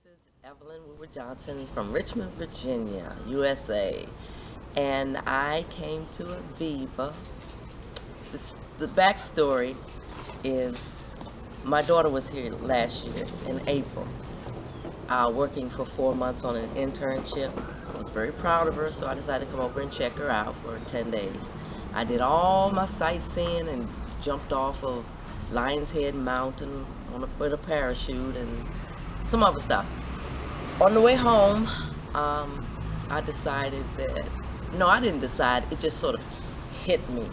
This is Evelyn Woodward-Johnson from Richmond, Virginia, USA, and I came to Aviva. The backstory is my daughter was here last year in April, working for 4 months on an internship. I was very proud of her, so I decided to come over and check her out for 10 days. I did all my sightseeing and jumped off of Lion's Head Mountain with a parachute and some other stuff. On the way home, I decided that, no, I didn't decide, it just sort of hit me.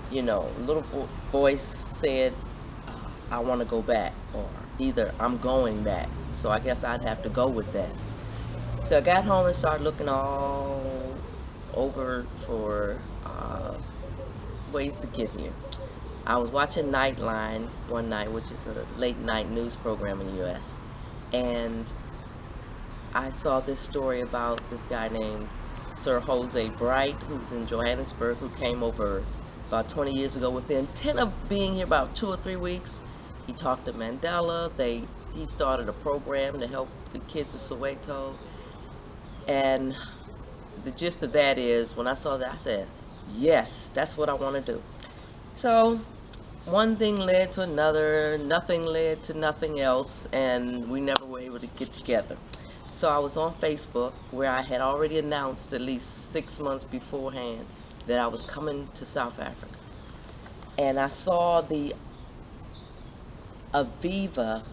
You know, a little voice said, I want to go back, or either I'm going back. So I guess I'd have to go with that. So I got home and started looking all over for ways to get here. I was watching Nightline one night, which is a late night news program in the U.S., and I saw this story about this guy named Sir Jose Bright, who's in Johannesburg, who came over about 20 years ago with the intent of being here about 2 or 3 weeks. He talked to Mandela. He started a program to help the kids of Soweto. And the gist of that is, when I saw that, I said, yes, that's what I want to do. So one thing led to another, nothing led to nothing else, and we never were able to get together. So I was on Facebook, where I had already announced at least 6 months beforehand that I was coming to South Africa. And I saw the Aviva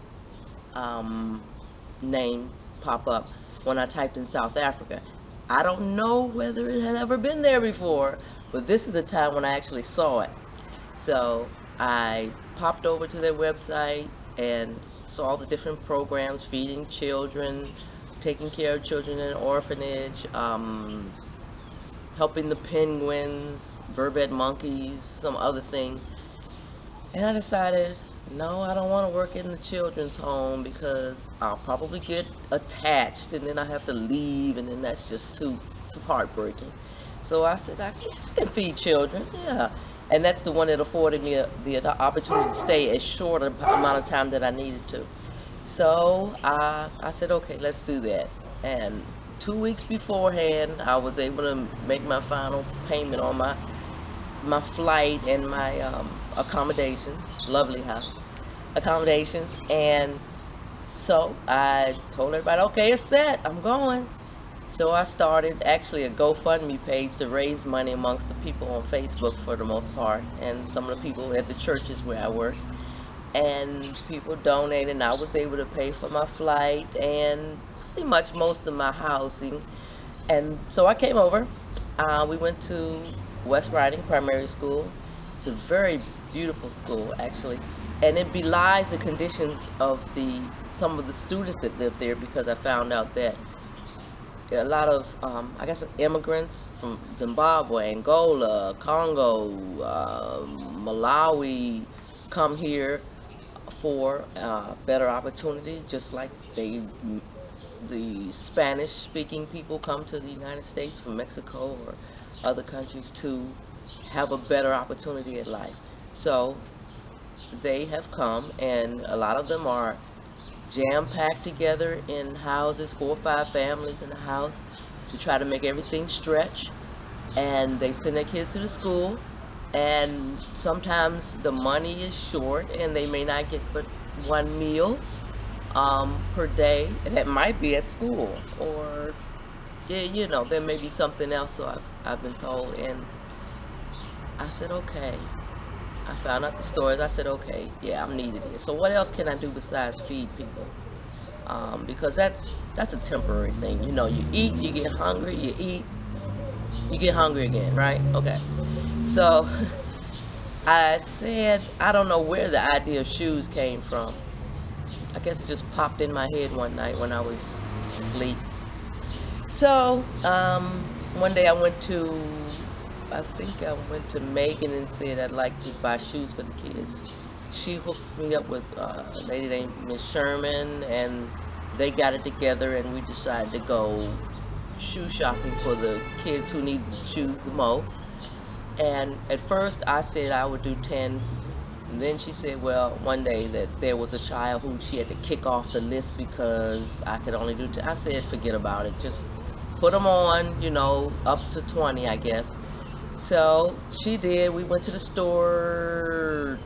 name pop up when I typed in South Africa. I don't know whether it had ever been there before, but this is the time when I actually saw it. So I popped over to their website and saw the different programs: feeding children, taking care of children in an orphanage, helping the penguins, vervet monkeys, some other thing. And I decided, no, I don't want to work in the children's home, because I'll probably get attached and then I have to leave, and then that's just too heartbreaking. So I said, I can feed children, yeah. And that's the one that afforded me the opportunity to stay as short amount of time that I needed to. So I said, okay, let's do that. And 2 weeks beforehand, I was able to make my final payment on my flight and my accommodations, lovely house accommodations. And so I told everybody, okay, it's set, I'm going. So I started actually a GoFundMe page to raise money amongst the people on Facebook, for the most part, and some of the people at the churches where I work. And people donated, and I was able to pay for my flight and pretty much most of my housing. And so I came over. We went to West Riding Primary School. It's a very beautiful school, actually, and it belies the conditions of some of the students that live there, because I found out that a lot of, I guess, immigrants from Zimbabwe, Angola, Congo, Malawi come here for better opportunity, just like the Spanish-speaking people come to the United States from Mexico or other countries to have a better opportunity at life. So they have come, and a lot of them are jam-packed together in houses, 4 or 5 families in a house, to try to make everything stretch. And they send their kids to the school, and sometimes the money is short and they may not get but 1 meal per day, and that might be at school, or you know, there may be something else. So I've been told, and I said, okay. I found out the stories. I said, okay, yeah, I'm needed here. So what else can I do besides feed people? Because that's a temporary thing. You know, you eat, you get hungry, you eat, you get hungry again, right? Okay. So I said, I don't know where the idea of shoes came from. I guess it just popped in my head one night when I was asleep. So one day I went to Megan and said I'd like to buy shoes for the kids. She hooked me up with a lady named Miss Sherman, and they got it together, and we decided to go shoe shopping for the kids who need the shoes the most. And at first I said I would do 10 And then she said, well, one day that there was a child who she had to kick off the list because I could only do I said, forget about it. Just put them on, you know, up to 20, I guess. So she did. We went to the store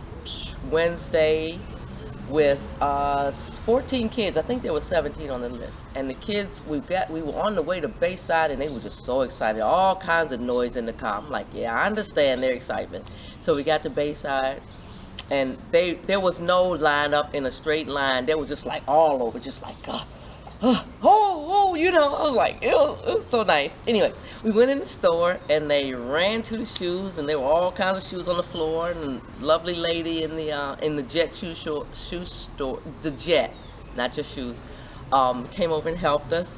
Wednesday with 14 kids. I think there were 17 on the list. And the kids, we were on the way to Bayside, and they were just so excited. All kinds of noise in the car. I'm like, yeah, I understand their excitement. So we got to Bayside, and there was no line up in a straight line. They were just like all over, just like, you know. I was like, it was so nice. Anyway, we went in the store, and they ran to the shoes, and there were all kinds of shoes on the floor, and a lovely lady in the Jet shoe store, the Jet, not just shoes, came over and helped us,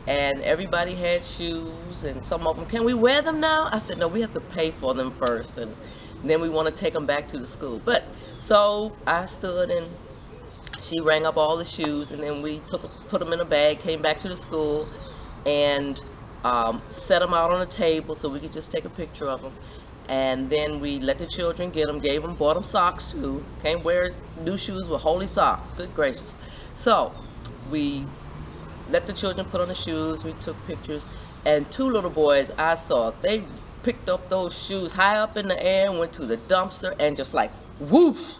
and everybody had shoes, and some of them, can we wear them now? I said, no, we have to pay for them first, and then we want to take them back to the school. But so I stood, and she rang up all the shoes, and then we put them in a bag, came back to the school, and set them out on a table so we could just take a picture of them. And then we let the children get them, bought them socks too. Can't wear new shoes with holy socks. Good gracious. So we let the children put on the shoes. We took pictures, and two little boys I saw, they picked up those shoes high up in the air and went to the dumpster and just like whoosh.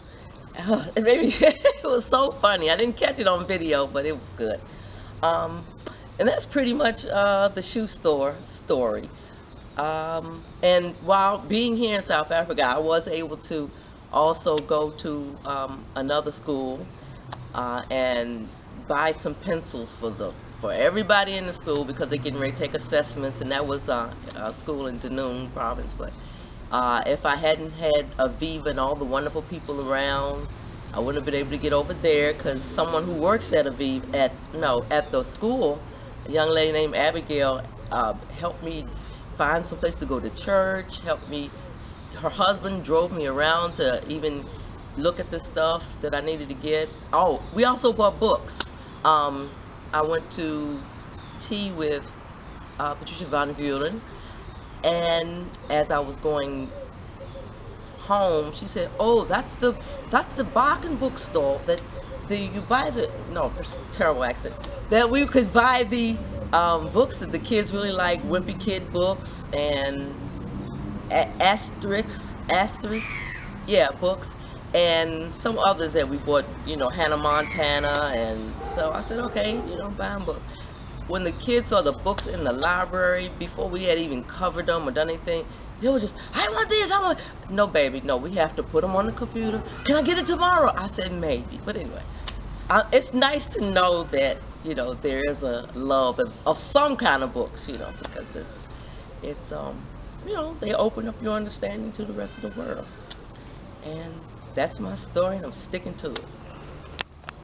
It was so funny. I didn't catch it on video, but it was good. And that's pretty much the shoe store story. And while being here in South Africa, I was able to also go to another school and buy some pencils for everybody in the school, because they're getting ready to take assessments, and that was a school in Dunoon province. But if I hadn't had Aviva and all the wonderful people around, I wouldn't have been able to get over there, because someone who works at Aviva, at the school, a young lady named Abigail, helped me find some place to go to church, helped me. Her husband drove me around to even look at the stuff that I needed to get. Oh, we also bought books. I went to tea with Patricia Van Vulen, and as I was going home, she said, "Oh, that's the Barkin bookstore that you buy the that's a terrible accent. That we could buy the books that the kids really like, Wimpy Kid books and books, and some others that we bought, Hannah Montana." And so I said, okay, buy them books. When the kids saw the books in the library, before we had even covered them or done anything, they were just, I want these, I want. No, baby, no, we have to put them on the computer. Can I get it tomorrow? I said maybe. But anyway, it's nice to know that, there is a love of some kind of books, because it's they open up your understanding to the rest of the world. And that's my story, and I'm sticking to it.